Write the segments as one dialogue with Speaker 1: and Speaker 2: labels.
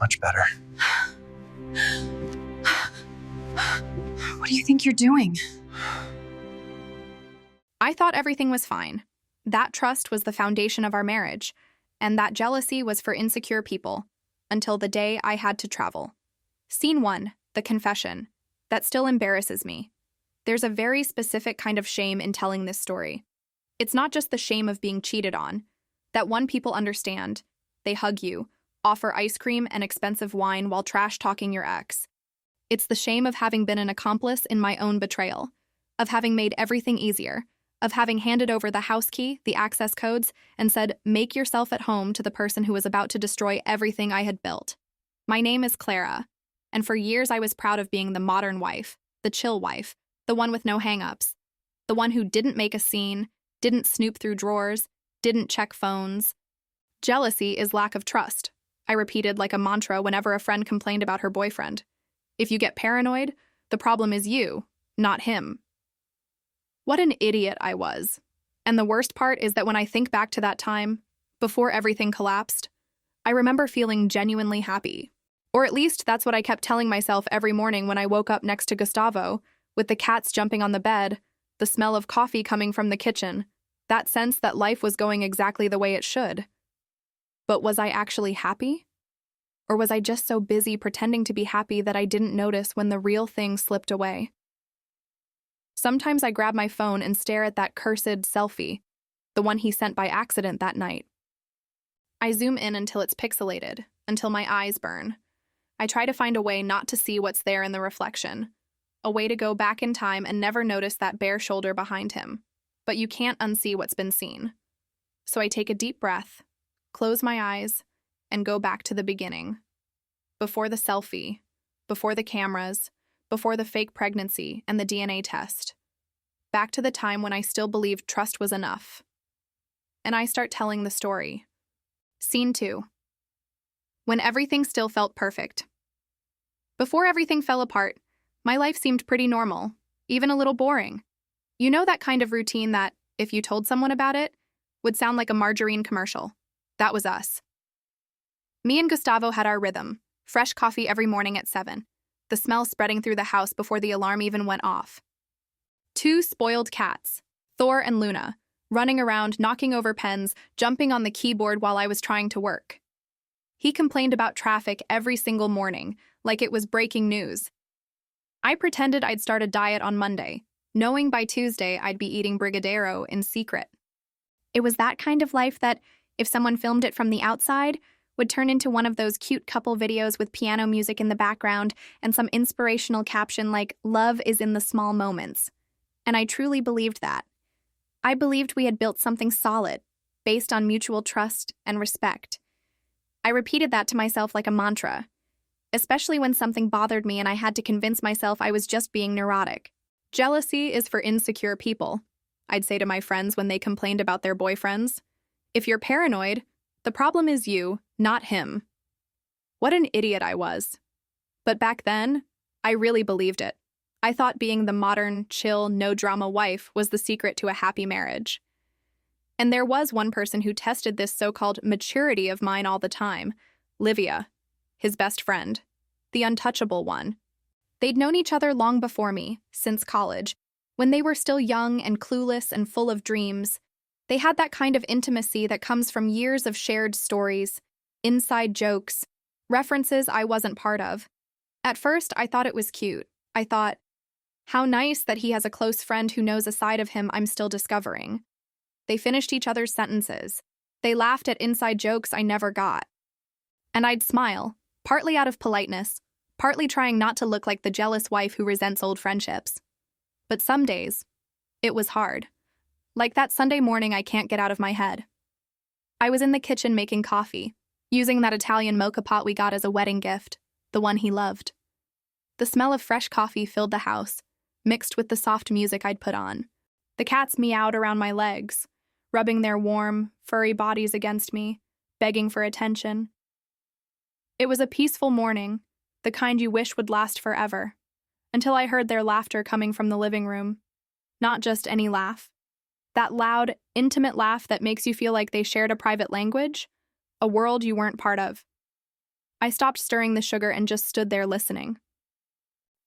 Speaker 1: much better.
Speaker 2: What do you think you're doing?
Speaker 3: I thought everything was fine. That trust was the foundation of our marriage, and that jealousy was for insecure people, until the day I had to travel. Scene 1, the confession. That still embarrasses me. There's a very specific kind of shame in telling this story. It's not just the shame of being cheated on. That one people understand. They hug you, offer ice cream and expensive wine while trash-talking your ex. It's the shame of having been an accomplice in my own betrayal, of having made everything easier, of having handed over the house key, the access codes, and said, "Make yourself at home," to the person who was about to destroy everything I had built. My name is Clara, and for years I was proud of being the modern wife, the chill wife, the one with no hang-ups, the one who didn't make a scene, didn't snoop through drawers, didn't check phones. Jealousy is lack of trust, I repeated like a mantra whenever a friend complained about her boyfriend. If you get paranoid, the problem is you, not him. What an idiot I was. And the worst part is that when I think back to that time, before everything collapsed, I remember feeling genuinely happy. Or at least that's what I kept telling myself every morning when I woke up next to Gustavo, with the cats jumping on the bed, the smell of coffee coming from the kitchen, that sense that life was going exactly the way it should. But was I actually happy? Or was I just so busy pretending to be happy that I didn't notice when the real thing slipped away? Sometimes I grab my phone and stare at that cursed selfie, the one he sent by accident that night. I zoom in until it's pixelated, until my eyes burn. I try to find a way not to see what's there in the reflection, a way to go back in time and never notice that bare shoulder behind him. But you can't unsee what's been seen. So I take a deep breath, close my eyes, and go back to the beginning. Before the selfie, before the cameras, before the fake pregnancy and the DNA test. Back to the time when I still believed trust was enough. And I start telling the story. Scene 2. When everything still felt perfect. Before everything fell apart, my life seemed pretty normal, even a little boring. You know that kind of routine that, if you told someone about it, would sound like a margarine commercial. That was us. Me and Gustavo had our rhythm, fresh coffee every morning at 7, the smell spreading through the house before the alarm even went off. 2 spoiled cats, Thor and Luna, running around, knocking over pens, jumping on the keyboard while I was trying to work. He complained about traffic every single morning, like it was breaking news. I pretended I'd start a diet on Monday, knowing by Tuesday I'd be eating Brigadeiro in secret. It was that kind of life that, if someone filmed it from the outside, would turn into one of those cute couple videos with piano music in the background and some inspirational caption like, "Love is in the small moments." And I truly believed that. I believed we had built something solid, based on mutual trust and respect. I repeated that to myself like a mantra, especially when something bothered me and I had to convince myself I was just being neurotic. Jealousy is for insecure people, I'd say to my friends when they complained about their boyfriends. If you're paranoid, the problem is you, not him. What an idiot I was. But back then, I really believed it. I thought being the modern, chill, no-drama wife was the secret to a happy marriage. And there was one person who tested this so-called maturity of mine all the time, Livia, his best friend, the untouchable one. They'd known each other long before me, since college, when they were still young and clueless and full of dreams. They had that kind of intimacy that comes from years of shared stories, inside jokes, references I wasn't part of. At first, I thought it was cute. I thought, how nice that he has a close friend who knows a side of him I'm still discovering. They finished each other's sentences. They laughed at inside jokes I never got. And I'd smile, partly out of politeness, partly trying not to look like the jealous wife who resents old friendships. But some days, it was hard. Like that Sunday morning I can't get out of my head. I was in the kitchen making coffee, using that Italian mocha pot we got as a wedding gift, the one he loved. The smell of fresh coffee filled the house, mixed with the soft music I'd put on. The cats meowed around my legs, rubbing their warm, furry bodies against me, begging for attention. It was a peaceful morning, the kind you wish would last forever, until I heard their laughter coming from the living room. Not just any laugh. That loud, intimate laugh that makes you feel like they shared a private language, a world you weren't part of. I stopped stirring the sugar and just stood there listening.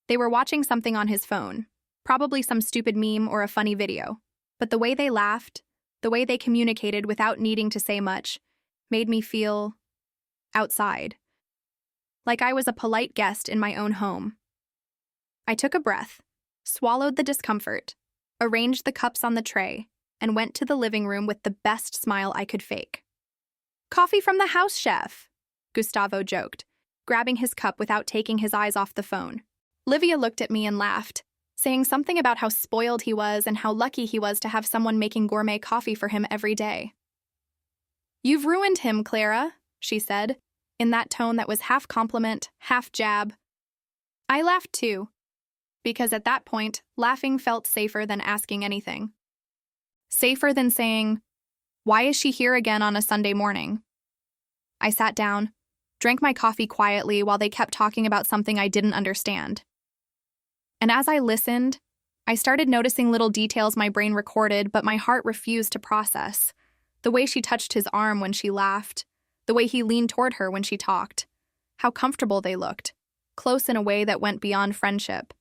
Speaker 3: They were watching something on his phone, probably some stupid meme or a funny video, but the way they laughed, the way they communicated without needing to say much, made me feel outside, like I was a polite guest in my own home. I took a breath, swallowed the discomfort, arranged the cups on the tray, and went to the living room with the best smile I could fake. "Coffee from the house, chef," Gustavo joked, grabbing his cup without taking his eyes off the phone. Livia looked at me and laughed, saying something about how spoiled he was and how lucky he was to have someone making gourmet coffee for him every day. "You've ruined him, Clara," she said, in that tone that was half compliment, half jab. I laughed too, because at that point, laughing felt safer than asking anything. Safer than saying, "Why is she here again on a Sunday morning?" I sat down, drank my coffee quietly while they kept talking about something I didn't understand. And as I listened, I started noticing little details my brain recorded but my heart refused to process. The way she touched his arm when she laughed, the way he leaned toward her when she talked, how comfortable they looked, close in a way that went beyond friendship.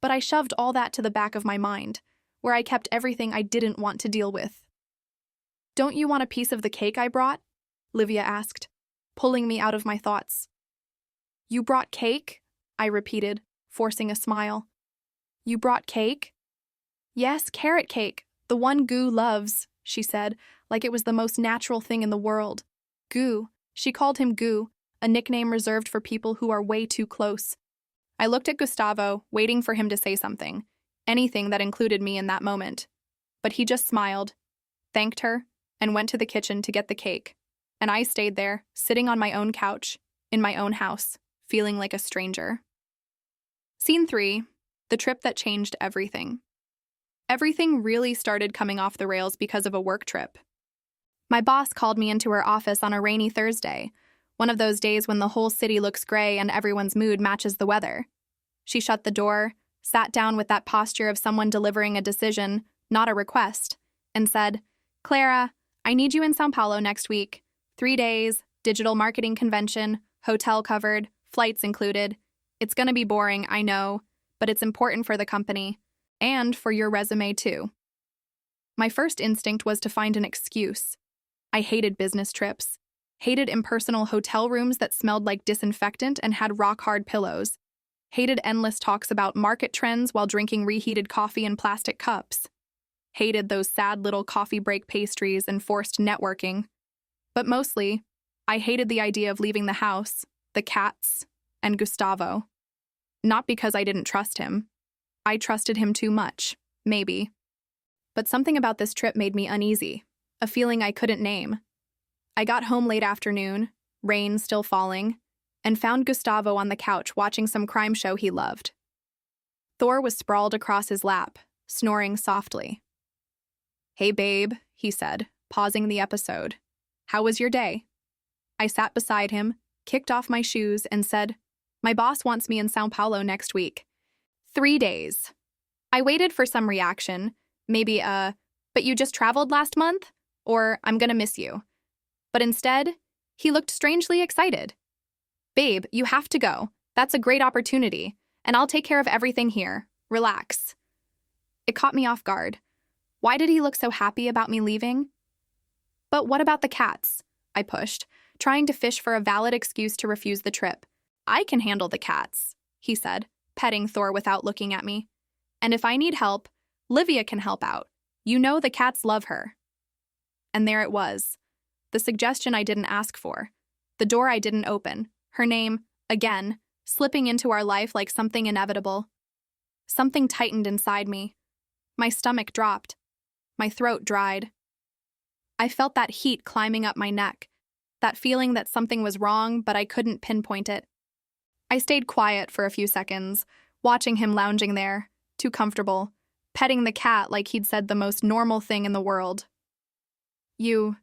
Speaker 3: But I shoved all that to the back of my mind, where I kept everything I didn't want to deal with. "Don't you want a piece of the cake I brought?" Livia asked, pulling me out of my thoughts. "You brought cake?" I repeated, forcing a smile. "You brought cake?" "Yes, carrot cake, the one Goo loves," she said, like it was the most natural thing in the world. Goo. She called him Goo, a nickname reserved for people who are way too close. I looked at Gustavo, waiting for him to say something, anything that included me in that moment. But he just smiled, thanked her, and went to the kitchen to get the cake. And I stayed there, sitting on my own couch, in my own house, feeling like a stranger. Scene 3, the trip that changed everything. Everything really started coming off the rails because of a work trip. My boss called me into her office on a rainy Thursday, one of those days when the whole city looks gray and everyone's mood matches the weather. She shut the door, sat down with that posture of someone delivering a decision, not a request, and said, "Clara, I need you in São Paulo next week. 3 days, digital marketing convention, hotel covered, flights included. It's gonna be boring, I know, but it's important for the company, and for your resume too." My first instinct was to find an excuse. I hated business trips, hated impersonal hotel rooms that smelled like disinfectant and had rock-hard pillows, hated endless talks about market trends while drinking reheated coffee in plastic cups, hated those sad little coffee break pastries and forced networking. But mostly, I hated the idea of leaving the house, the cats, and Gustavo. Not because I didn't trust him. I trusted him too much, maybe. But something about this trip made me uneasy, a feeling I couldn't name. I got home late afternoon, rain still falling, and found Gustavo on the couch watching some crime show he loved. Thor was sprawled across his lap, snoring softly. "Hey babe," he said, pausing the episode. "How was your day?" I sat beside him, kicked off my shoes, and said, "My boss wants me in São Paulo next week. 3 days." I waited for some reaction, maybe "But you just traveled last month?" or "I'm gonna miss you." But instead, he looked strangely excited. "Babe, you have to go. That's a great opportunity, and I'll take care of everything here. Relax." It caught me off guard. Why did he look so happy about me leaving? "But what about the cats?" I pushed, trying to fish for a valid excuse to refuse the trip. "I can handle the cats," he said, petting Thor without looking at me. "And if I need help, Livia can help out. You know the cats love her." And there it was. The suggestion I didn't ask for. The door I didn't open. Her name, again, slipping into our life like something inevitable. Something tightened inside me. My stomach dropped. My throat dried. I felt that heat climbing up my neck, that feeling that something was wrong, but I couldn't pinpoint it. I stayed quiet for a few seconds, watching him lounging there, too comfortable, petting the cat like he'd said the most normal thing in the world. You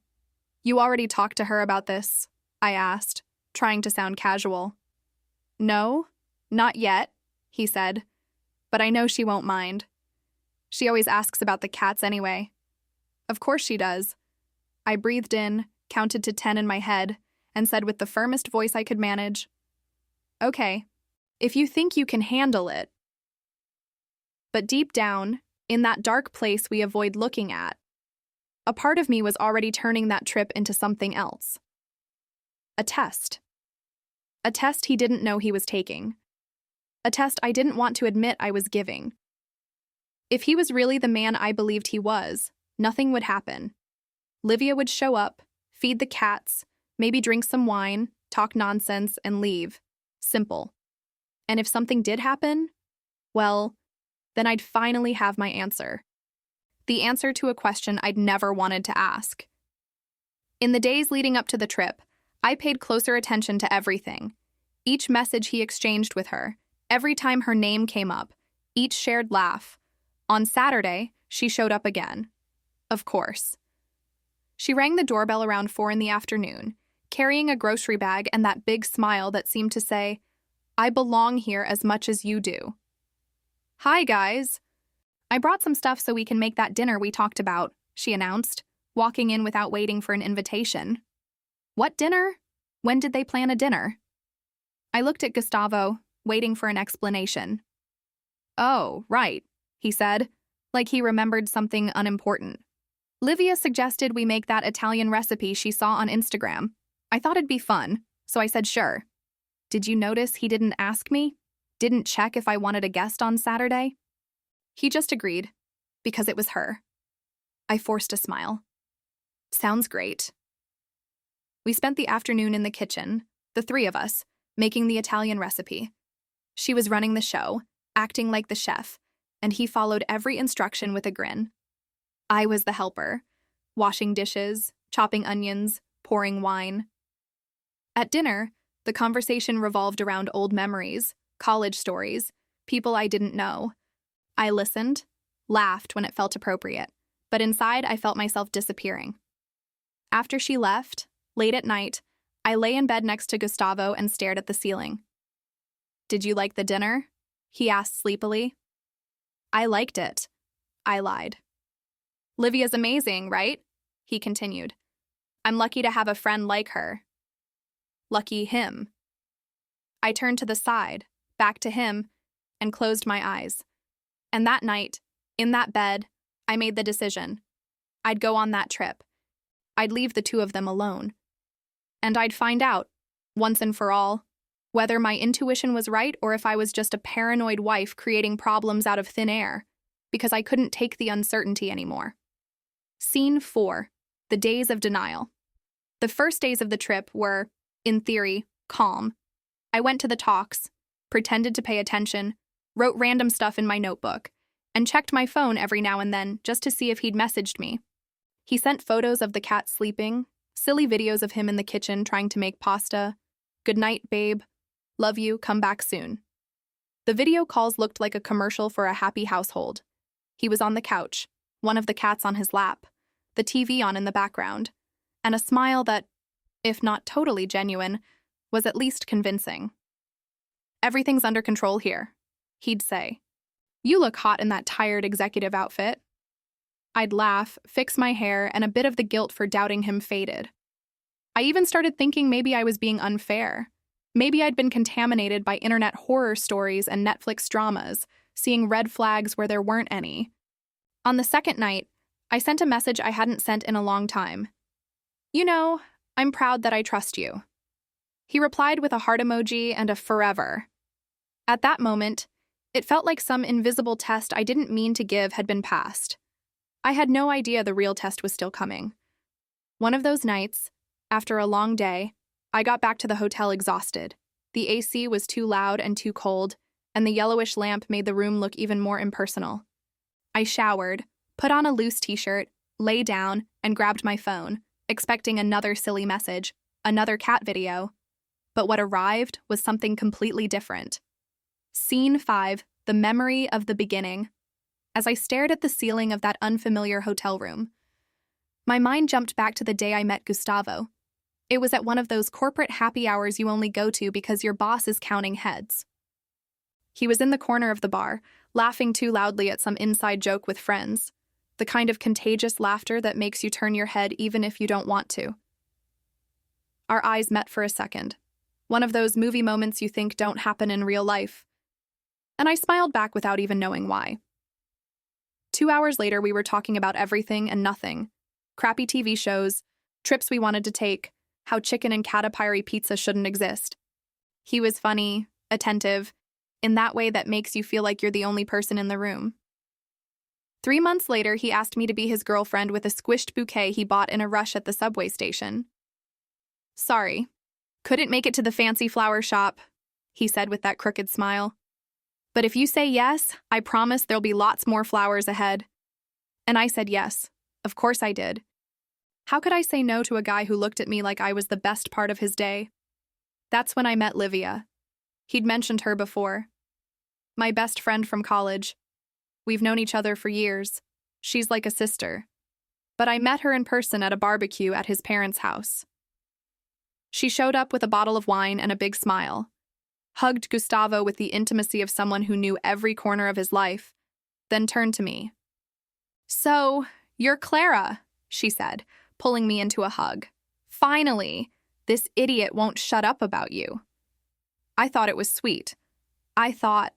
Speaker 3: already talked to her about this?" I asked, trying to sound casual. "No, not yet," he said, "but I know she won't mind. She always asks about the cats anyway." "Of course she does." I breathed in, counted to 10 in my head, and said with the firmest voice I could manage, "Okay, if you think you can handle it." But deep down, in that dark place we avoid looking at, a part of me was already turning that trip into something else. A test. A test he didn't know he was taking. A test I didn't want to admit I was giving. If he was really the man I believed he was, nothing would happen. Livia would show up, feed the cats, maybe drink some wine, talk nonsense, and leave. Simple. And if something did happen, well, then I'd finally have my answer. The answer to a question I'd never wanted to ask. In the days leading up to the trip, I paid closer attention to everything. Each message he exchanged with her, every time her name came up, each shared laugh. On Saturday, she showed up again. Of course. She rang the doorbell around 4 in the afternoon, carrying a grocery bag and that big smile that seemed to say, "I belong here as much as you do." "Hi, guys. I brought some stuff so we can make that dinner we talked about," she announced, walking in without waiting for an invitation. What dinner? When did they plan a dinner? I looked at Gustavo, waiting for an explanation. "Oh, right," he said, like he remembered something unimportant. "Livia suggested we make that Italian recipe she saw on Instagram. I thought it'd be fun, so I said sure. Did you notice he didn't ask me? Didn't check if I wanted a guest on Saturday?" He just agreed, because it was her. I forced a smile. Sounds great. We spent the afternoon in the kitchen, the three of us, making the Italian recipe. She was running the show, acting like the chef, and he followed every instruction with a grin. I was the helper, washing dishes, chopping onions, pouring wine. At dinner, the conversation revolved around old memories, college stories, people I didn't know. I listened, laughed when it felt appropriate, but inside I felt myself disappearing. After she left, late at night, I lay in bed next to Gustavo and stared at the ceiling. "Did you like the dinner?" he asked sleepily. "I liked it," I lied. "Livia's amazing, right?" he continued. "I'm lucky to have a friend like her." Lucky him. I turned to the side, back to him, and closed my eyes. And that night, in that bed, I made the decision. I'd go on that trip. I'd leave the two of them alone. And I'd find out, once and for all, whether my intuition was right or if I was just a paranoid wife creating problems out of thin air, because I couldn't take the uncertainty anymore. Scene 4. The days of denial. The first days of the trip were, in theory, calm. I went to the talks, pretended to pay attention, wrote random stuff in my notebook, and checked my phone every now and then just to see if he'd messaged me. He sent photos of the cat sleeping, silly videos of him in the kitchen trying to make pasta. "Good night, babe. Love you, come back soon." The video calls looked like a commercial for a happy household. He was on the couch, one of the cats on his lap, the TV on in the background, and a smile that, if not totally genuine, was at least convincing. "Everything's under control here," he'd say. "You look hot in that tired executive outfit." I'd laugh, fix my hair, and a bit of the guilt for doubting him faded. I even started thinking maybe I was being unfair. Maybe I'd been contaminated by internet horror stories and Netflix dramas, seeing red flags where there weren't any. On the second night, I sent a message I hadn't sent in a long time. "You know, I'm proud that I trust you." He replied with a heart emoji and a forever. At that moment, it felt like some invisible test I didn't mean to give had been passed. I had no idea the real test was still coming. One of those nights, after a long day, I got back to the hotel exhausted. The AC was too loud and too cold, and the yellowish lamp made the room look even more impersonal. I showered, put on a loose t-shirt, lay down, and grabbed my phone, expecting another silly message, another cat video. But what arrived was something completely different. Scene 5, the memory of the beginning. As I stared at the ceiling of that unfamiliar hotel room, my mind jumped back to the day I met Gustavo. It was at one of those corporate happy hours you only go to because your boss is counting heads. He was in the corner of the bar, laughing too loudly at some inside joke with friends, the kind of contagious laughter that makes you turn your head even if you don't want to. Our eyes met for a second. One of those movie moments you think don't happen in real life. And I smiled back without even knowing why. 2 hours later, we were talking about everything and nothing. Crappy TV shows, trips we wanted to take, how chicken and katapiri pizza shouldn't exist. He was funny, attentive, in that way that makes you feel like you're the only person in the room. 3 months later, he asked me to be his girlfriend with a squished bouquet he bought in a rush at the subway station. Sorry, couldn't make it to the fancy flower shop, he said with that crooked smile. But if you say yes, I promise there'll be lots more flowers ahead. And I said yes. Of course I did. How could I say no to a guy who looked at me like I was the best part of his day? That's when I met Livia. He'd mentioned her before. My best friend from college. We've known each other for years. She's like a sister. But I met her in person at a barbecue at his parents' house. She showed up with a bottle of wine and a big smile, hugged Gustavo with the intimacy of someone who knew every corner of his life, then turned to me. "So, you're Clara," she said, pulling me into a hug. "Finally, this idiot won't shut up about you." I thought it was sweet. I thought,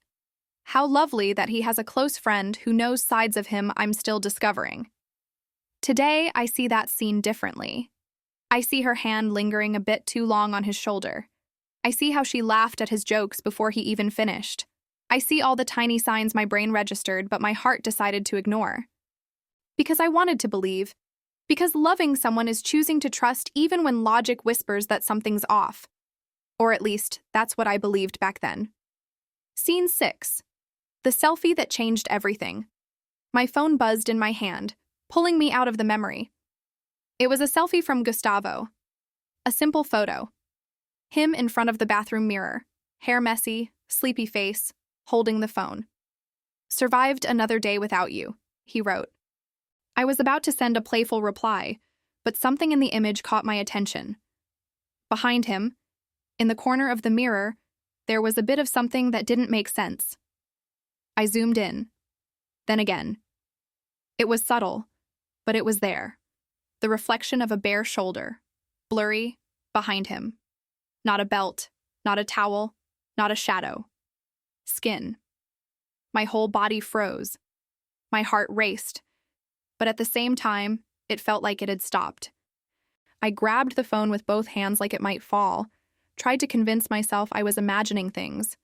Speaker 3: how lovely that he has a close friend who knows sides of him I'm still discovering. Today, I see that scene differently. I see her hand lingering a bit too long on his shoulder. I see how she laughed at his jokes before he even finished. I see all the tiny signs my brain registered, but my heart decided to ignore. Because I wanted to believe. Because loving someone is choosing to trust even when logic whispers that something's off. Or at least, that's what I believed back then. Scene 6. The selfie that changed everything. My phone buzzed in my hand, pulling me out of the memory. It was a selfie from Gustavo. A simple photo. Him in front of the bathroom mirror, hair messy, sleepy face, holding the phone. "Survived another day without you," he wrote. I was about to send a playful reply, but something in the image caught my attention. Behind him, in the corner of the mirror, there was a bit of something that didn't make sense. I zoomed in. Then again. It was subtle, but it was there. The reflection of a bare shoulder, blurry, behind him. Not a belt, not a towel, not a shadow. Skin. My whole body froze. My heart raced, but at the same time, it felt like it had stopped. I grabbed the phone with both hands like it might fall, tried to convince myself I was imagining things,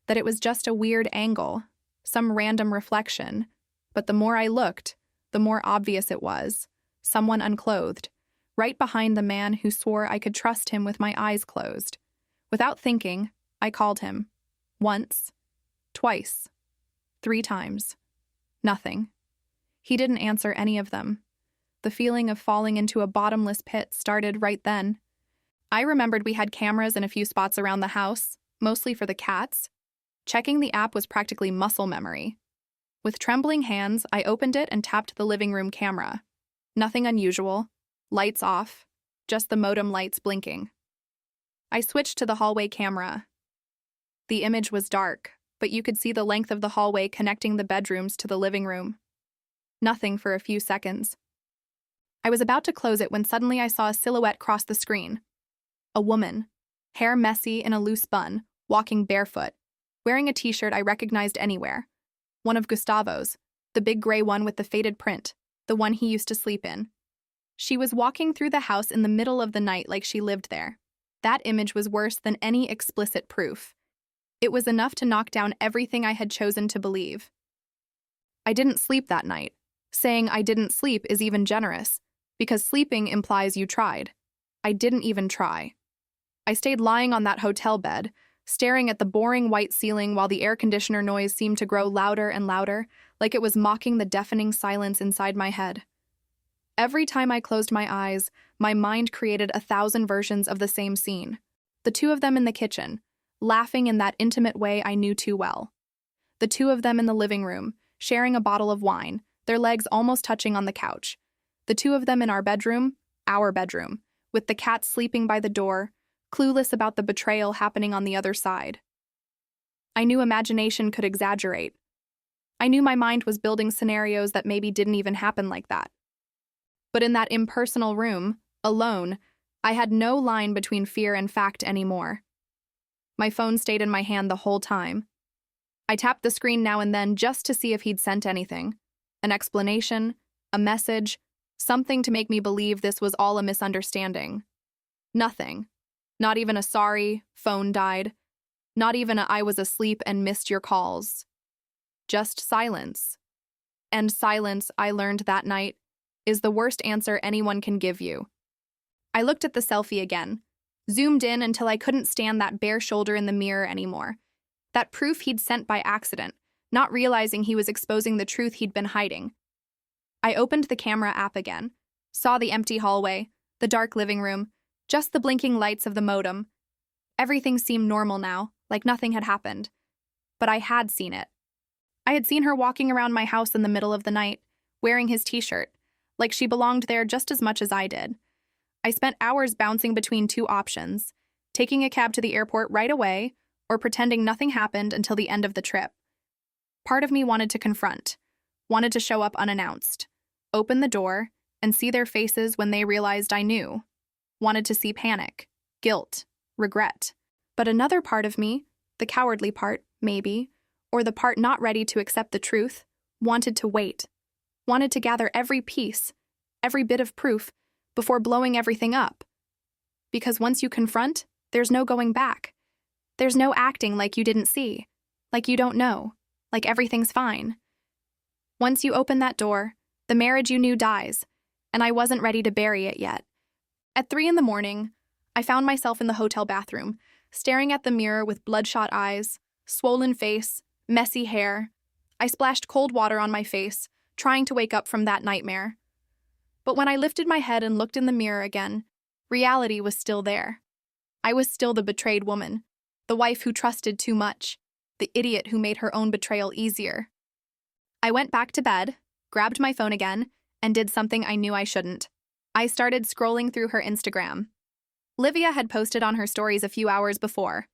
Speaker 3: that it was just a weird angle, some random reflection, but the more I looked, the more obvious it was. Someone unclothed, right behind the man who swore I could trust him with my eyes closed. Without thinking, I called him. Once, twice, 3 times. Nothing. He didn't answer any of them. The feeling of falling into a bottomless pit started right then. I remembered we had cameras in a few spots around the house, mostly for the cats. Checking the app was practically muscle memory. With trembling hands, I opened it and tapped the living room camera. Nothing unusual. Lights off. Just the modem lights blinking. I switched to the hallway camera. The image was dark, but you could see the length of the hallway connecting the bedrooms to the living room. Nothing for a few seconds. I was about to close it when suddenly I saw a silhouette cross the screen. A woman, hair messy in a loose bun, walking barefoot, wearing a t-shirt I recognized anywhere. One of Gustavo's, the big gray one with the faded print, the one he used to sleep in. She was walking through the house in the middle of the night like she lived there. That image was worse than any explicit proof. It was enough to knock down everything I had chosen to believe. I didn't sleep that night. Saying I didn't sleep is even generous, because sleeping implies you tried. I didn't even try. I stayed lying on that hotel bed, staring at the boring white ceiling while the air conditioner noise seemed to grow louder and louder, like it was mocking the deafening silence inside my head. Every time I closed my eyes, my mind created 1,000 versions of the same scene. The 2 of them in the kitchen, laughing in that intimate way I knew too well. The 2 of them in the living room, sharing a bottle of wine, their legs almost touching on the couch. The 2 of them in our bedroom, with the cat sleeping by the door, clueless about the betrayal happening on the other side. I knew imagination could exaggerate. I knew my mind was building scenarios that maybe didn't even happen like that. But in that impersonal room, alone, I had no line between fear and fact anymore. My phone stayed in my hand the whole time. I tapped the screen now and then just to see if he'd sent anything. An explanation, a message, something to make me believe this was all a misunderstanding. Nothing. Not even a sorry, phone died. Not even a I was asleep and missed your calls. Just silence. And silence, I learned that night, is the worst answer anyone can give you. I looked at the selfie again, zoomed in until I couldn't stand that bare shoulder in the mirror anymore. That proof he'd sent by accident, not realizing he was exposing the truth he'd been hiding. I opened the camera app again, saw the empty hallway, the dark living room, just the blinking lights of the modem. Everything seemed normal now, like nothing had happened. But I had seen it. I had seen her walking around my house in the middle of the night, wearing his t-shirt, like she belonged there just as much as I did. I spent hours bouncing between two options, taking a cab to the airport right away, or pretending nothing happened until the end of the trip. Part of me wanted to confront, wanted to show up unannounced, open the door, and see their faces when they realized I knew. Wanted to see panic, guilt, regret. But another part of me, the cowardly part, maybe, or the part not ready to accept the truth, wanted to wait, wanted to gather every piece, every bit of proof, before blowing everything up. Because once you confront, there's no going back. There's no acting like you didn't see, like you don't know, like everything's fine. Once you open that door, the marriage you knew dies, and I wasn't ready to bury it yet. At 3 a.m, I found myself in the hotel bathroom, staring at the mirror with bloodshot eyes, swollen face, messy hair. I splashed cold water on my face, trying to wake up from that nightmare. But when I lifted my head and looked in the mirror again, reality was still there. I was still the betrayed woman, the wife who trusted too much, the idiot who made her own betrayal easier. I went back to bed, grabbed my phone again, and did something I knew I shouldn't. I started scrolling through her Instagram. Livia had posted on her stories a few hours before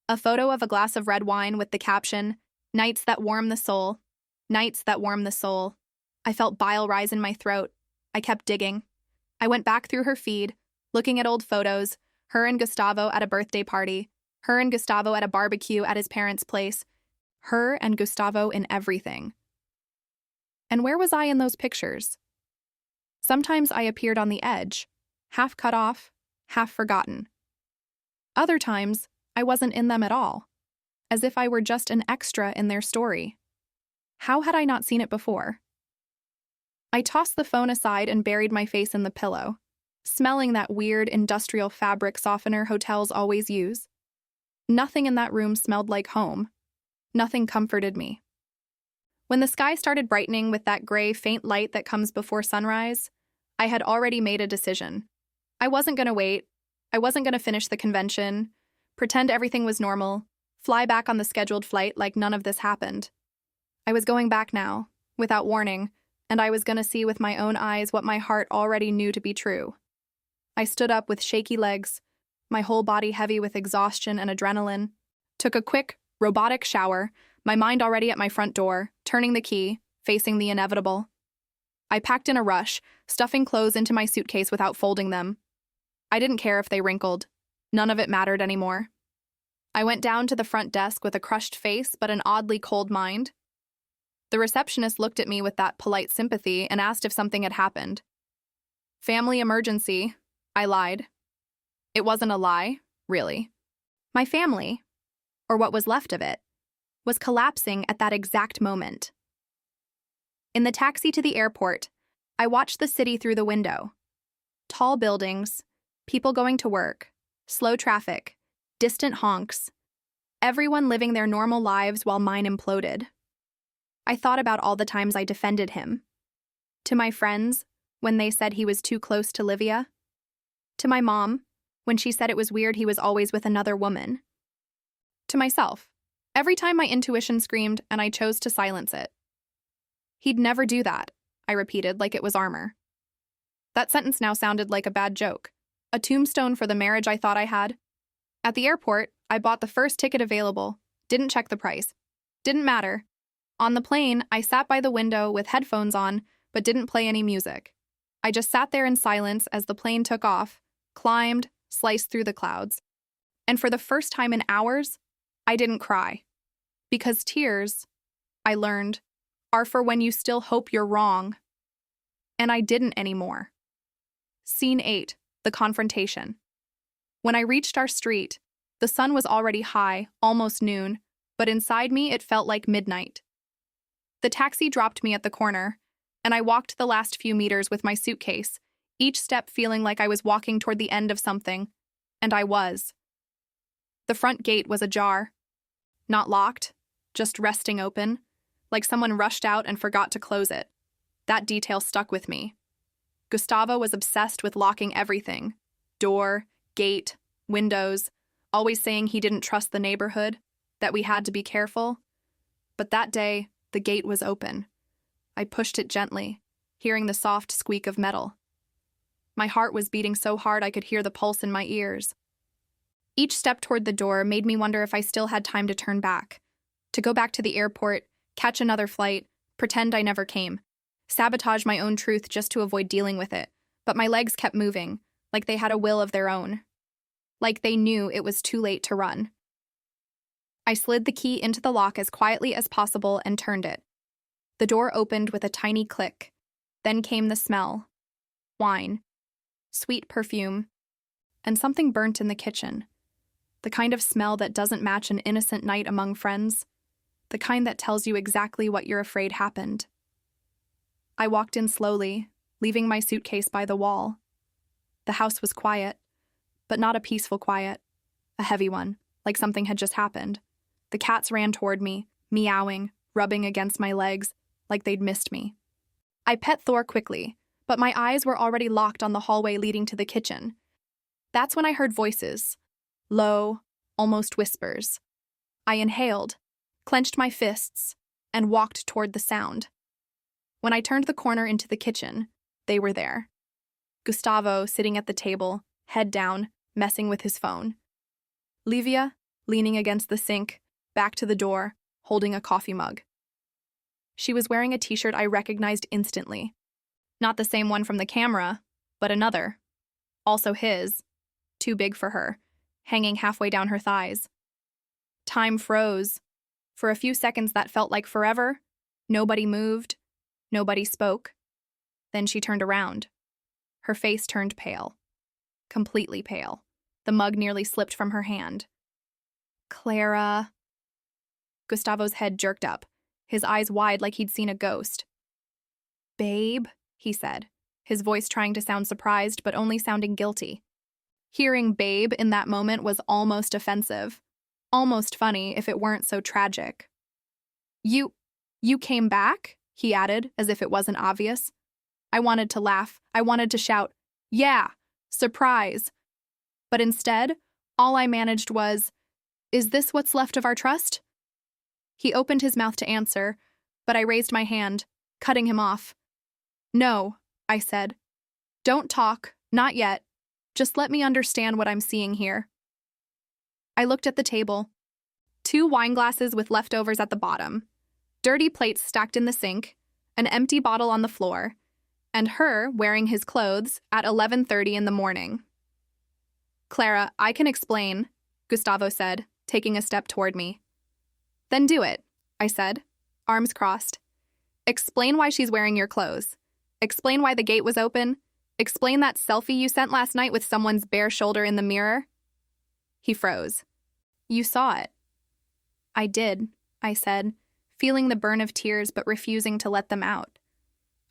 Speaker 3: a photo of a glass of red wine with the caption, "Nights that warm the soul, nights that warm the soul." I felt bile rise in my throat. I kept digging. I went back through her feed, looking at old photos, her and Gustavo at a birthday party, her and Gustavo at a barbecue at his parents' place, her and Gustavo in everything. And where was I in those pictures? Sometimes I appeared on the edge, half cut off, half forgotten. Other times, I wasn't in them at all, as if I were just an extra in their story. How had I not seen it before? I tossed the phone aside and buried my face in the pillow, smelling that weird industrial fabric softener hotels always use. Nothing in that room smelled like home. Nothing comforted me. When the sky started brightening with that gray, faint light that comes before sunrise, I had already made a decision. I wasn't going to wait. I wasn't going to finish the convention, pretend everything was normal, fly back on the scheduled flight like none of this happened. I was going back now, without warning, and I was going to see with my own eyes what my heart already knew to be true. I stood up with shaky legs, my whole body heavy with exhaustion and adrenaline, took a quick, robotic shower, my mind already at my front door, turning the key, facing the inevitable. I packed in a rush, stuffing clothes into my suitcase without folding them. I didn't care if they wrinkled. None of it mattered anymore. I went down to the front desk with a crushed face but an oddly cold mind. The receptionist looked at me with that polite sympathy and asked if something had happened. "Family emergency," I lied. It wasn't a lie, really. My family, or what was left of it, was collapsing at that exact moment. In the taxi to the airport, I watched the city through the window. Tall buildings, people going to work, slow traffic, distant honks, everyone living their normal lives while mine imploded. I thought about all the times I defended him. To my friends, when they said he was too close to Livia. To my mom, when she said it was weird he was always with another woman. To myself, every time my intuition screamed and I chose to silence it. "He'd never do that," I repeated like it was armor. That sentence now sounded like a bad joke, a tombstone for the marriage I thought I had. At the airport, I bought the first ticket available, didn't check the price. Didn't matter. On the plane, I sat by the window with headphones on, but didn't play any music. I just sat there in silence as the plane took off, climbed, sliced through the clouds. And for the first time in hours, I didn't cry. Because tears, I learned, are for when you still hope you're wrong. And I didn't anymore. Scene 8, the confrontation. When I reached our street, the sun was already high, almost noon, but inside me it felt like midnight. The taxi dropped me at the corner, and I walked the last few meters with my suitcase, each step feeling like I was walking toward the end of something, and I was. The front gate was ajar. Not locked, just resting open, like someone rushed out and forgot to close it. That detail stuck with me. Gustavo was obsessed with locking everything. Door, gate, windows, always saying he didn't trust the neighborhood, that we had to be careful. But that day, the gate was open. I pushed it gently, hearing the soft squeak of metal. My heart was beating so hard I could hear the pulse in my ears. Each step toward the door made me wonder if I still had time to turn back, to go back to the airport, catch another flight, pretend I never came, sabotage my own truth just to avoid dealing with it. But my legs kept moving, like they had a will of their own. Like they knew it was too late to run. I slid the key into the lock as quietly as possible and turned it. The door opened with a tiny click. Then came the smell. Wine. Sweet perfume. And something burnt in the kitchen. The kind of smell that doesn't match an innocent night among friends. The kind that tells you exactly what you're afraid happened. I walked in slowly, leaving my suitcase by the wall. The house was quiet, but not a peaceful quiet. A heavy one, like something had just happened. The cats ran toward me, meowing, rubbing against my legs, like they'd missed me. I pet Thor quickly, but my eyes were already locked on the hallway leading to the kitchen. That's when I heard voices. Low, almost whispers. I inhaled, clenched my fists, and walked toward the sound. When I turned the corner into the kitchen, they were there. Gustavo sitting at the table, head down, messing with his phone. Livia, leaning against the sink, back to the door, holding a coffee mug. She was wearing a t-shirt I recognized instantly. Not the same one from the camera, but another. Also his, too big for her, hanging halfway down her thighs. Time froze. For a few seconds that felt like forever. Nobody moved. Nobody spoke. Then she turned around. Her face turned pale. Completely pale. The mug nearly slipped from her hand. Clara. Gustavo's head jerked up, his eyes wide like he'd seen a ghost. Babe, he said, his voice trying to sound surprised but only sounding guilty. Hearing babe in that moment was almost offensive. Almost funny if it weren't so tragic. You came back? He added, as if it wasn't obvious. I wanted to laugh. I wanted to shout, yeah, surprise. But instead, all I managed was, is this what's left of our trust? He opened his mouth to answer, but I raised my hand, cutting him off. No, I said. Don't talk, not yet. Just let me understand what I'm seeing here. I looked at the table. 2 wine glasses with leftovers at the bottom, dirty plates stacked in the sink, an empty bottle on the floor, and her wearing his clothes at 11:30 in the morning. Clara, I can explain, Gustavo said, taking a step toward me. Then do it, I said, arms crossed. Explain why she's wearing your clothes. Explain why the gate was open. Explain that selfie you sent last night with someone's bare shoulder in the mirror. He froze. You saw it. I did, I said, feeling the burn of tears but refusing to let them out.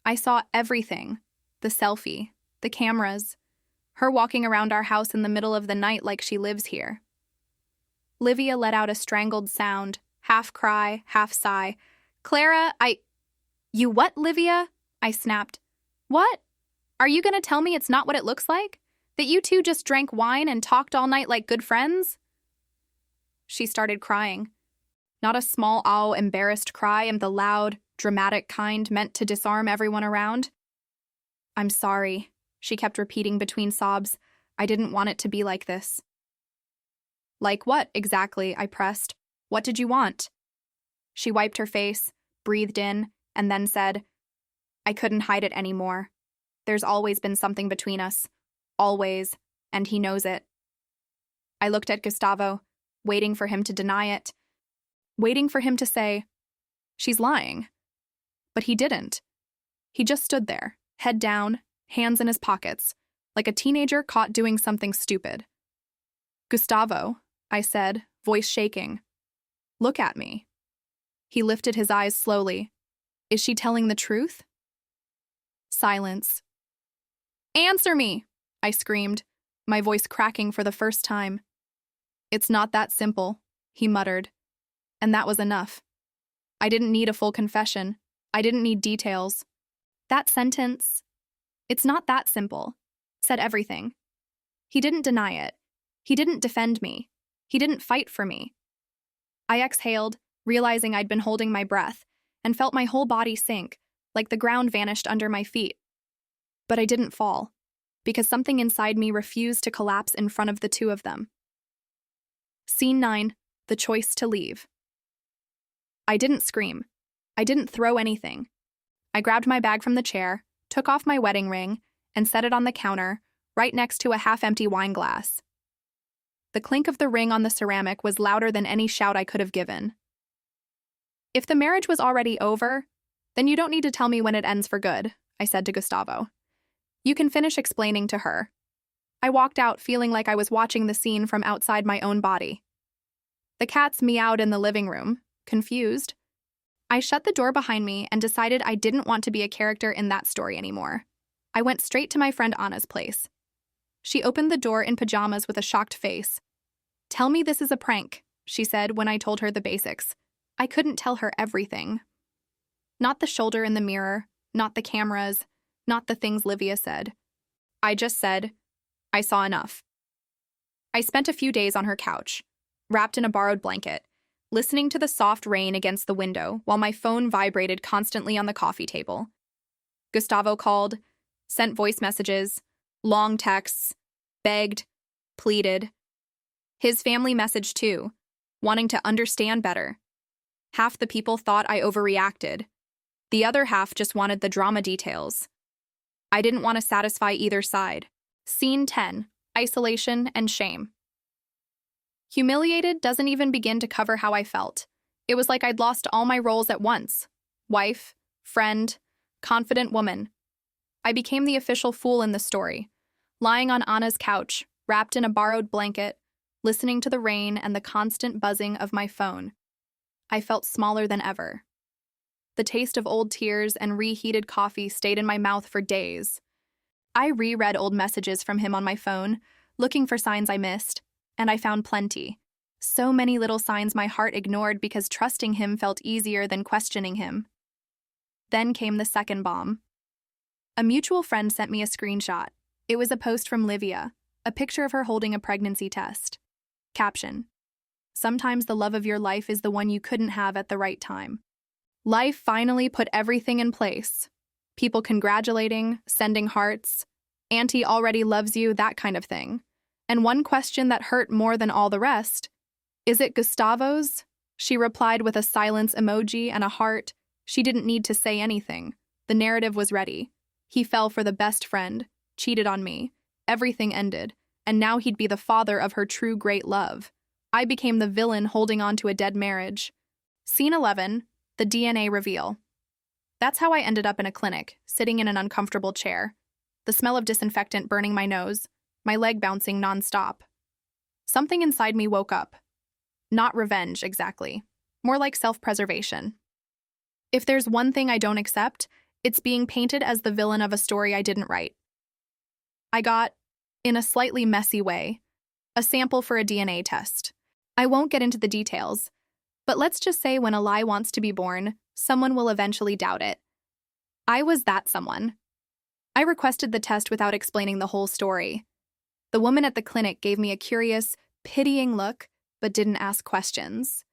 Speaker 3: I saw everything. The selfie, the cameras, her walking around our house in the middle of the night like she lives here. Livia let out a strangled sound, half cry, half sigh. Clara, You what, Livia? I snapped. What? Are you going to tell me it's not what it looks like? That you two just drank wine and talked all night like good friends? She started crying. Not a small, embarrassed cry, and the loud, dramatic kind meant to disarm everyone around. I'm sorry, she kept repeating between sobs. I didn't want it to be like this. Like what, exactly? I pressed. What did you want? She wiped her face, breathed in, and then said, I couldn't hide it anymore. There's always been something between us. Always. and he knows it. I looked at Gustavo, waiting for him to deny it, waiting for him to say, "She's lying." But he didn't. He just stood there, head down, hands in his pockets, like a teenager caught doing something stupid. "Gustavo," I said, voice shaking. "Look at me." He lifted his eyes slowly. "Is she telling the truth?" Silence. "Answer me!" I screamed, my voice cracking for the first time. "It's not that simple," he muttered. And that was enough. I didn't need a full confession. I didn't need details. That sentence, "It's not that simple," said everything. He didn't deny it. He didn't defend me. He didn't fight for me. I exhaled, realizing I'd been holding my breath, and felt my whole body sink, like the ground vanished under my feet. But I didn't fall, because something inside me refused to collapse in front of the two of them. Scene 9, the choice to leave. I didn't scream. I didn't throw anything. I grabbed my bag from the chair, took off my wedding ring, and set it on the counter, right next to a half-empty wine glass. The clink of the ring on the ceramic was louder than any shout I could have given. "If the marriage was already over, then you don't need to tell me when it ends for good," I said to Gustavo. "You can finish explaining to her." I walked out feeling like I was watching the scene from outside my own body. The cats meowed in the living room, confused. I shut the door behind me and decided I didn't want to be a character in that story anymore. I went straight to my friend Anna's place. She opened the door in pajamas with a shocked face. "Tell me this is a prank," she said when I told her the basics. I couldn't tell her everything. Not the shoulder in the mirror, not the cameras, not the things Livia said. I just said, "I saw enough." I spent a few days on her couch, wrapped in a borrowed blanket, listening to the soft rain against the window while my phone vibrated constantly on the coffee table. Gustavo called, sent voice messages, long texts, begged, pleaded. His family messaged too, wanting to understand better. Half the people thought I overreacted. The other half just wanted the drama details. I didn't want to satisfy either side. Scene 10, isolation and shame. Humiliated doesn't even begin to cover how I felt. It was like I'd lost all my roles at once. Wife, friend, confident woman. I became the official fool in the story, lying on Anna's couch, wrapped in a borrowed blanket, listening to the rain and the constant buzzing of my phone. I felt smaller than ever. The taste of old tears and reheated coffee stayed in my mouth for days. I reread old messages from him on my phone, looking for signs I missed, and I found plenty. So many little signs my heart ignored because trusting him felt easier than questioning him. Then came the second bomb. A mutual friend sent me a screenshot. It was a post from Livia, a picture of her holding a pregnancy test. Caption: "Sometimes the love of your life is the one you couldn't have at the right time." Life finally put everything in place. People congratulating, sending hearts, "Auntie already loves you," that kind of thing. And one question that hurt more than all the rest: "Is it Gustavo's?" She replied with a silence emoji and a heart. She didn't need to say anything. The narrative was ready. He fell for the best friend, cheated on me. Everything ended, and now he'd be the father of her true great love. I became the villain holding on to a dead marriage. Scene 11, the DNA reveal. That's how I ended up in a clinic, sitting in an uncomfortable chair. The smell of disinfectant burning my nose, my leg bouncing nonstop. Something inside me woke up. Not revenge, exactly. More like self-preservation. If there's one thing I don't accept, it's being painted as the villain of a story I didn't write. I got, in a slightly messy way, a sample for a DNA test. I won't get into the details, but let's just say when a lie wants to be born, someone will eventually doubt it. I was that someone. I requested the test without explaining the whole story. The woman at the clinic gave me a curious, pitying look, but didn't ask questions.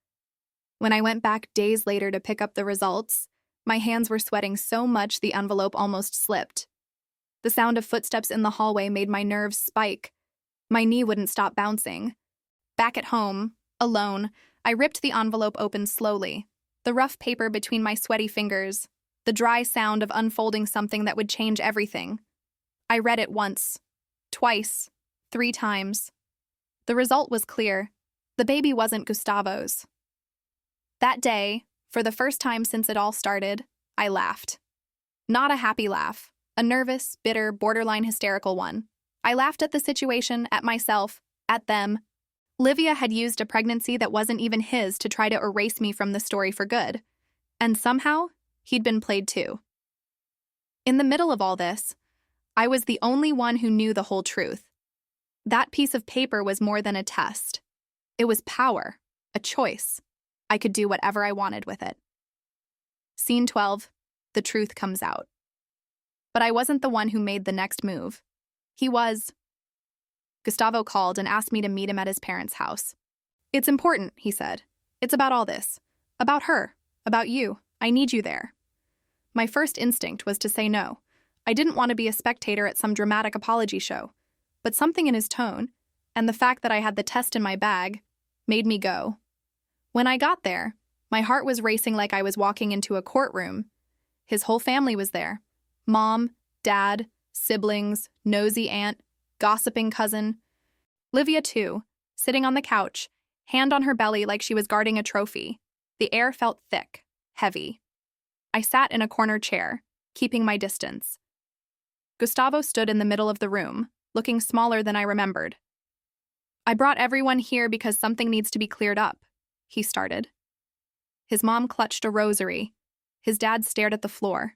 Speaker 3: When I went back days later to pick up the results, my hands were sweating so much the envelope almost slipped. The sound of footsteps in the hallway made my nerves spike. My knee wouldn't stop bouncing. Back at home, alone, I ripped the envelope open slowly, the rough paper between my sweaty fingers, the dry sound of unfolding something that would change everything. I read it once, twice, 3 times. The result was clear. The baby wasn't Gustavo's. That day, for the first time since it all started, I laughed. Not a happy laugh, a nervous, bitter, borderline hysterical one. I laughed at the situation, at myself, at them. Livia had used a pregnancy that wasn't even his to try to erase me from the story for good. And somehow, he'd been played too. In the middle of all this, I was the only one who knew the whole truth. That piece of paper was more than a test. It was power, a choice. I could do whatever I wanted with it. Scene 12, the truth comes out. But I wasn't the one who made the next move. He was. Gustavo called and asked me to meet him at his parents' house. "It's important," he said. "It's about all this. About her. About you. I need you there." My first instinct was to say no. I didn't want to be a spectator at some dramatic apology show. But something in his tone, and the fact that I had the test in my bag, made me go. When I got there, my heart was racing like I was walking into a courtroom. His whole family was there. Mom, dad, siblings, nosy aunt, gossiping cousin. Livia, too, sitting on the couch, hand on her belly like she was guarding a trophy. The air felt thick, heavy. I sat in a corner chair, keeping my distance. Gustavo stood in the middle of the room, looking smaller than I remembered. "I brought everyone here because something needs to be cleared up," he started. His mom clutched a rosary. His dad stared at the floor.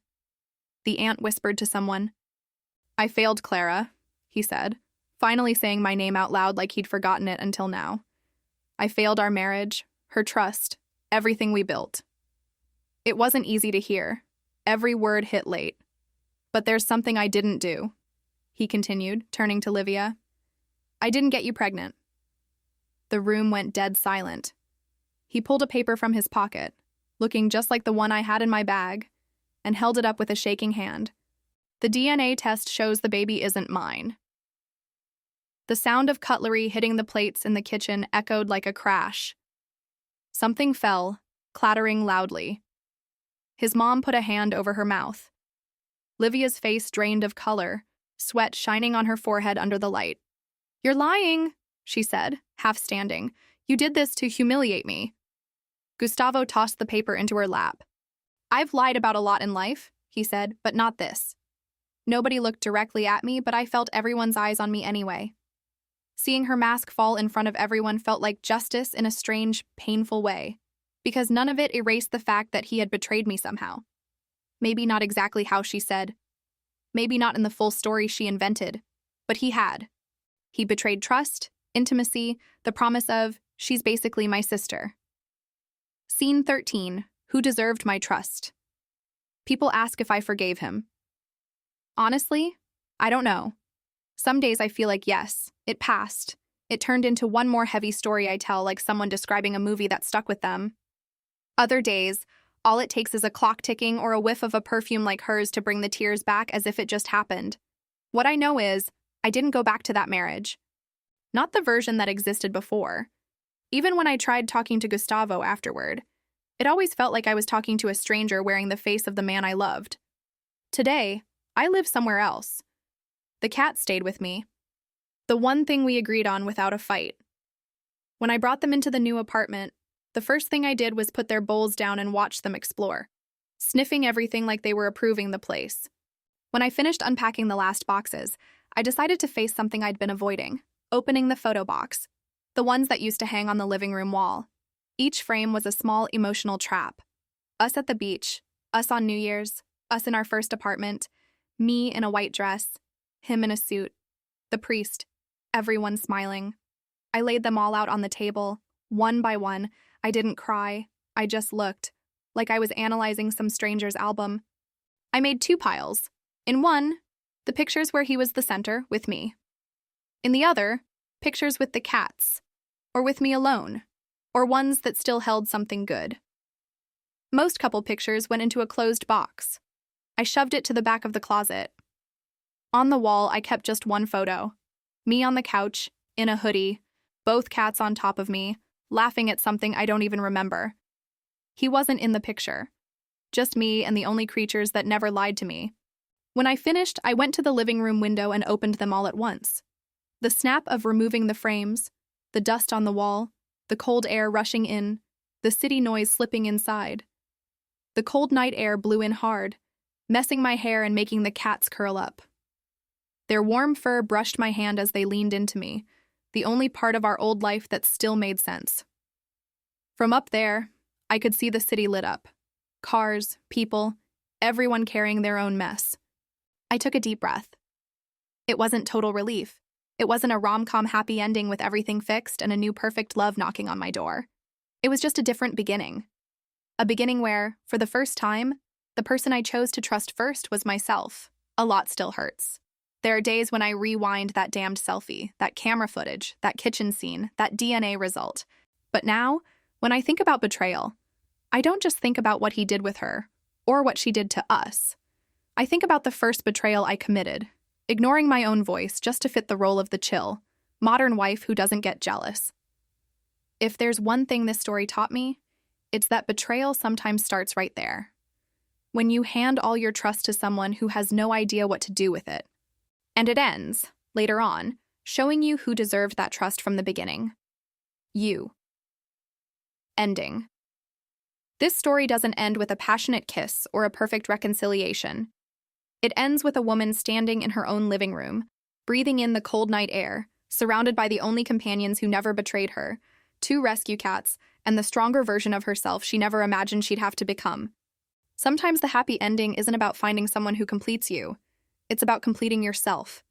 Speaker 3: The aunt whispered to someone. "I failed Clara," he said, finally saying my name out loud like he'd forgotten it until now. "I failed our marriage, her trust, everything we built." It wasn't easy to hear. Every word hit late. "But there's something I didn't do," he continued, turning to Livia. "I didn't get you pregnant." The room went dead silent. He pulled a paper from his pocket, looking just like the one I had in my bag, and held it up with a shaking hand. "The DNA test shows the baby isn't mine." The sound of cutlery hitting the plates in the kitchen echoed like a crash. Something fell, clattering loudly. His mom put a hand over her mouth. Livia's face drained of color, sweat shining on her forehead under the light. "You're lying," she said, half standing. "You did this to humiliate me." Gustavo tossed the paper into her lap. "I've lied about a lot in life," he said, "but not this." Nobody looked directly at me, but I felt everyone's eyes on me anyway. Seeing her mask fall in front of everyone felt like justice in a strange, painful way, because none of it erased the fact that he had betrayed me somehow. Maybe not exactly how she said. Maybe not in the full story she invented, but he had. He betrayed trust, intimacy, the promise of, "She's basically my sister." Scene 13, who deserved my trust? People ask if I forgave him. Honestly, I don't know. Some days I feel like yes, it passed. It turned into one more heavy story I tell, like someone describing a movie that stuck with them. Other days, all it takes is a clock ticking or a whiff of a perfume like hers to bring the tears back as if it just happened. What I know is, I didn't go back to that marriage. Not the version that existed before. Even when I tried talking to Gustavo afterward, it always felt like I was talking to a stranger wearing the face of the man I loved. Today, I live somewhere else. The cat stayed with me. The one thing we agreed on without a fight. When I brought them into the new apartment, the first thing I did was put their bowls down and watch them explore, sniffing everything like they were approving the place. When I finished unpacking the last boxes, I decided to face something I'd been avoiding, opening the photo box, the ones that used to hang on the living room wall. Each frame was a small emotional trap. Us at the beach, us on New Year's, us in our first apartment, me in a white dress, him in a suit, the priest, everyone smiling. I laid them all out on the table, one by one. I didn't cry, I just looked, like I was analyzing some stranger's album. I made 2 piles. In one, the pictures where he was the center, with me. In the other, pictures with the cats, or with me alone, or ones that still held something good. Most couple pictures went into a closed box. I shoved it to the back of the closet. On the wall, I kept just one photo. Me on the couch, in a hoodie, both cats on top of me, laughing at something I don't even remember. He wasn't in the picture. Just me and the only creatures that never lied to me. When I finished, I went to the living room window and opened them all at once. The snap of removing the frames, the dust on the wall, the cold air rushing in, the city noise slipping inside. The cold night air blew in hard, messing my hair and making the cats curl up. Their warm fur brushed my hand as they leaned into me, the only part of our old life that still made sense. From up there, I could see the city lit up. Cars, people, everyone carrying their own mess. I took a deep breath. It wasn't total relief. It wasn't a rom-com happy ending with everything fixed and a new perfect love knocking on my door. It was just a different beginning. A beginning where, for the first time, the person I chose to trust first was myself. A lot still hurts. There are days when I rewind that damned selfie, that camera footage, that kitchen scene, that DNA result. But now, when I think about betrayal, I don't just think about what he did with her, or what she did to us. I think about the first betrayal I committed, ignoring my own voice just to fit the role of the chill, modern wife who doesn't get jealous. If there's one thing this story taught me, it's that betrayal sometimes starts right there. When you hand all your trust to someone who has no idea what to do with it. And it ends, later on, showing you who deserved that trust from the beginning. You. Ending. This story doesn't end with a passionate kiss or a perfect reconciliation. It ends with a woman standing in her own living room, breathing in the cold night air, surrounded by the only companions who never betrayed her, 2 rescue cats, and the stronger version of herself she never imagined she'd have to become. Sometimes the happy ending isn't about finding someone who completes you. It's about completing yourself.